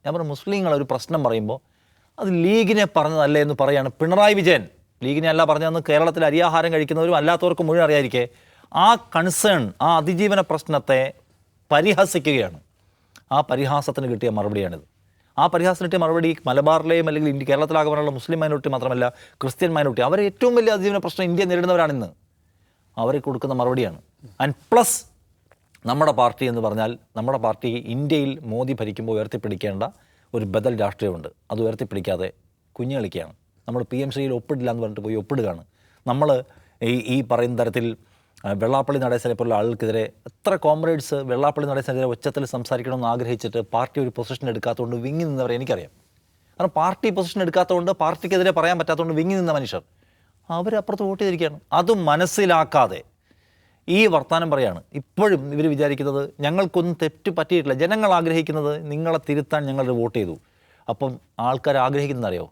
ഞാൻ പറഞ്ഞു മുസ്ലിങ്ങൾ ഒരു പ്രശ്നം പറയുമ്പോൾ അത് ലീഗിനെ പറഞ്ഞതല്ലേ എന്ന് പറയാണ് പിണറായി വിജയൻ. ലീഗിനെ അല്ല പറഞ്ഞതെന്ന് കേരളത്തിൽ അരിയാഹാരം കഴിക്കുന്നവരും അല്ലാത്തവർക്കും മുഴുവൻ അറിയാതിരിക്കെ ആ കൺസേൺ, ആ അതിജീവന പ്രശ്നത്തെ പരിഹസിക്കുകയാണ്. ആ പരിഹാസത്തിന് കിട്ടിയ മറുപടിയാണിത്. ആ പരിഹാസത്തിന് കിട്ടിയ മറുപടി മലബാറിലെയും അല്ലെങ്കിൽ ഇന്ത്യ കേരളത്തിലാകമാനുള്ള മുസ്ലിം മൈനോറിറ്റി മാത്രമല്ല, ക്രിസ്ത്യൻ മൈനോറിറ്റി, അവരെ ഏറ്റവും വലിയ അതിജീവന പ്രശ്നം ഇന്ത്യ നേരിടുന്നവരാണിന്ന്. അവർക്ക് കൊടുക്കുന്ന മറുപടിയാണ്. ആൻഡ് പ്ലസ് നമ്മുടെ പാർട്ടി എന്ന് പറഞ്ഞാൽ, നമ്മുടെ പാർട്ടി ഇന്ത്യയിൽ മോദി ഭരിക്കുമ്പോൾ ഉയർത്തിപ്പിടിക്കേണ്ട ഒരു ബദൽ രാഷ്ട്രീയമുണ്ട്. അത് ഉയർത്തിപ്പിടിക്കാതെ കുഞ്ഞു കളിക്കുകയാണ്. നമ്മൾ PMCയിൽ ഒപ്പിടില്ല എന്ന് പറഞ്ഞിട്ട് പോയി ഒപ്പിടുകയാണ്. നമ്മൾ ഈ പറയുന്ന തരത്തിൽ വെള്ളാപ്പള്ളി നടേശനെ പോലുള്ള ആളുകൾക്കെതിരെ എത്ര കോമ്രേഡ്സ് വെള്ളാപ്പള്ളി നടേശനെതിരെ ഉച്ചത്തിൽ സംസാരിക്കണമെന്ന് ആഗ്രഹിച്ചിട്ട് പാർട്ടി ഒരു പൊസിഷൻ എടുക്കാത്തതുകൊണ്ട് വിങ്ങി നിന്നവരെ എനിക്കറിയാം. കാരണം പാർട്ടി പൊസിഷൻ എടുക്കാത്തതുകൊണ്ട്, പാർട്ടിക്കെതിരെ പറയാൻ പറ്റാത്തതുകൊണ്ട് വിങ്ങി നിന്ന മനുഷ്യർ അവരപ്പുറത്ത് വോട്ട് ചെയ്തിരിക്കുകയാണ്. അതും മനസ്സിലാക്കാതെ ഈ വർത്തമാനം പറയാണ്. ഇപ്പോഴും ഇവർ വിചാരിക്കുന്നത് ഞങ്ങൾക്കൊന്നും തെറ്റ് പറ്റിയിട്ടില്ല, ജനങ്ങൾ ആഗ്രഹിക്കുന്നത് നിങ്ങളെ തിരുത്താൻ ഞങ്ങൾ വോട്ട് ചെയ്തു. അപ്പം ആൾക്കാർ ആഗ്രഹിക്കുന്നതറിയോ,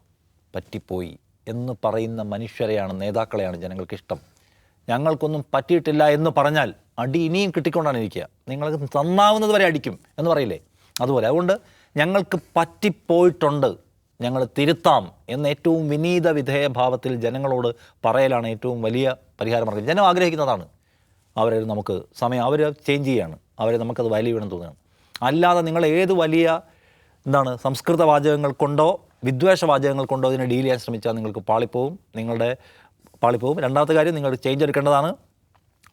പറ്റിപ്പോയി എന്ന് പറയുന്ന മനുഷ്യരെയാണ്, നേതാക്കളെയാണ് ജനങ്ങൾക്കിഷ്ടം. ഞങ്ങൾക്കൊന്നും പറ്റിയിട്ടില്ല എന്ന് പറഞ്ഞാൽ അടി ഇനിയും കിട്ടിക്കൊണ്ടാണ് ഇരിക്കുക. നിങ്ങൾക്ക് തന്നാവുന്നത് വരെ അടിക്കും എന്ന് പറയില്ലേ, അതുപോലെ. അതുകൊണ്ട് ഞങ്ങൾക്ക് പറ്റിപ്പോയിട്ടുണ്ട്, ഞങ്ങൾ തിരുത്താം എന്ന് ഏറ്റവും വിനീത വിധേയഭാവത്തിൽ ജനങ്ങളോട് പറയലാണ് ഏറ്റവും വലിയ പരിഹാരമാർഗ്ഗം. ജനം ആഗ്രഹിക്കുന്നതാണ്. അവരെ നമുക്ക് സമയം, അവർ ചേഞ്ച് ചെയ്യുകയാണ്, അവരെ നമുക്കത് വാല്യൂ ചെയ്യണം തോന്നുകയാണ്. അല്ലാതെ നിങ്ങൾ ഏത് വലിയ സംസ്കൃത വാചകങ്ങൾ കൊണ്ടോ വിദ്വേഷ വാചകങ്ങൾ കൊണ്ടോ ഇതിനെ ഡീൽ ചെയ്യാൻ ശ്രമിച്ചാൽ നിങ്ങൾക്ക് പാളിപ്പോവും. രണ്ടാമത്തെ കാര്യം, നിങ്ങൾ ചേഞ്ച് എടുക്കേണ്ടതാണ്.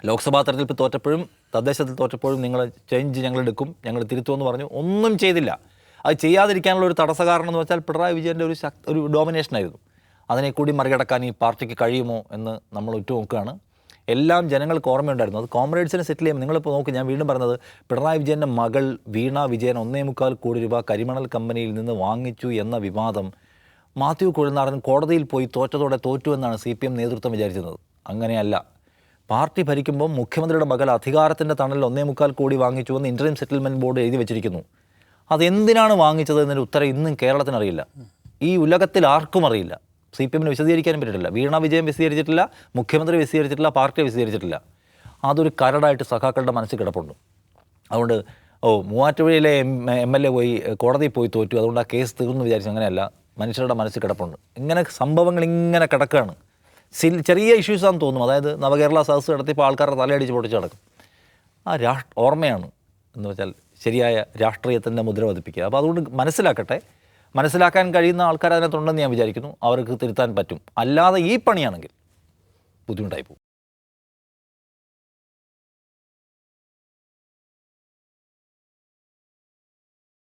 ലോക്സഭാ തെരഞ്ഞെടുപ്പ് തോറ്റപ്പോഴും തദ്ദേശത്തിൽ തോറ്റപ്പോഴും നിങ്ങൾ ചേഞ്ച് ഞങ്ങളെടുക്കും, ഞങ്ങൾ തിരുത്തുമെന്ന് പറഞ്ഞു. ഒന്നും ചെയ്തില്ല. അത് ചെയ്യാതിരിക്കാനുള്ള ഒരു തടസ്സ കാരണം എന്ന് വെച്ചാൽ പിണറായി വിജയൻ്റെ ഒരു ഡോമിനേഷനായിരുന്നു. അതിനെ കൂടി മറികടക്കാൻ ഈ പാർട്ടിക്ക് കഴിയുമോ എന്ന് നമ്മൾ ഉറ്റുനോക്കുകയാണ്. എല്ലാം ജനങ്ങൾക്ക് ഓർമ്മയുണ്ടായിരുന്നു. അത് കോമ്രേഡ്സിനെ സെറ്റിൽ ചെയ്യുമ്പോൾ നിങ്ങളിപ്പോൾ നോക്ക്, ഞാൻ വീണ്ടും പറഞ്ഞത്, പിണറായി വിജയൻ്റെ മകൾ വീണ വിജയൻ 1.25 കോടി രൂപ കരിമണൽ കമ്പനിയിൽ നിന്ന് വാങ്ങിച്ചു എന്ന വിവാദം മാത്യു കുഴൽനാടൻ കോടതിയിൽ പോയി തോറ്റതോടെ തോറ്റുവെന്നാണ് CPM നേതൃത്വം വിചാരിച്ചിരുന്നത്. അങ്ങനെയല്ല. പാർട്ടി ഭരിക്കുമ്പോൾ മുഖ്യമന്ത്രിയുടെ മകൾ അധികാരത്തിൻ്റെ തണലിൽ 1.25 കോടി വാങ്ങിച്ചുവെന്ന് ഇൻ്ററിം സെറ്റിൽമെൻറ്റ് ബോർഡ് എഴുതി വെച്ചിരിക്കുന്നു. അതെന്തിനാണ് വാങ്ങിച്ചത് എന്നൊരു ഉത്തരം ഇന്നും കേരളത്തിന് അറിയില്ല, ഈ ഉലകത്തിൽ ആർക്കും അറിയില്ല. CPMന് വിശദീകരിക്കാനും പറ്റിയിട്ടില്ല. വീണ വിജയൻ വിശദീകരിച്ചിട്ടില്ല, മുഖ്യമന്ത്രി വിശദീകരിച്ചിട്ടില്ല, പാർട്ടി വിശദീകരിച്ചിട്ടില്ല. അതൊരു കരടായിട്ട് സഖാക്കളുടെ മനസ്സിൽ കിടപ്പുണ്ട്. അതുകൊണ്ട് മൂവാറ്റുപുഴയിലെ MLA പോയി കോടതിയിൽ പോയി തോറ്റു, അതുകൊണ്ട് ആ കേസ് തീർന്നു വിചാരിച്ചു. അങ്ങനെയല്ല, മനുഷ്യരുടെ മനസ്സിൽ കിടപ്പുണ്ട്. ഇങ്ങനെ സംഭവങ്ങൾ ഇങ്ങനെ കിടക്കുകയാണ്. ചെറിയ ഇഷ്യൂസാണെന്ന് തോന്നും. അതായത് നവകേരള സദസ്സ് നടത്തിയപ്പോൾ ആൾക്കാരുടെ തലയടിച്ച് പൊട്ടിച്ച് കിടക്കും. ആ ഓർമ്മയാണ് എന്ന് വെച്ചാൽ ശരിയായ രാഷ്ട്രീയത്തിൻ്റെ മുദ്ര പതിപ്പിക്കുക. അപ്പോൾ അതുകൊണ്ട് മനസ്സിലാക്കാൻ കഴിയുന്ന ആൾക്കാർ അതിനകത്തുണ്ടെന്ന് ഞാൻ വിചാരിക്കുന്നു. അവർക്ക് തിരുത്താൻ പറ്റും. അല്ലാതെ ഈ പണിയാണെങ്കിൽ ബുദ്ധിമുട്ടായി പോകും.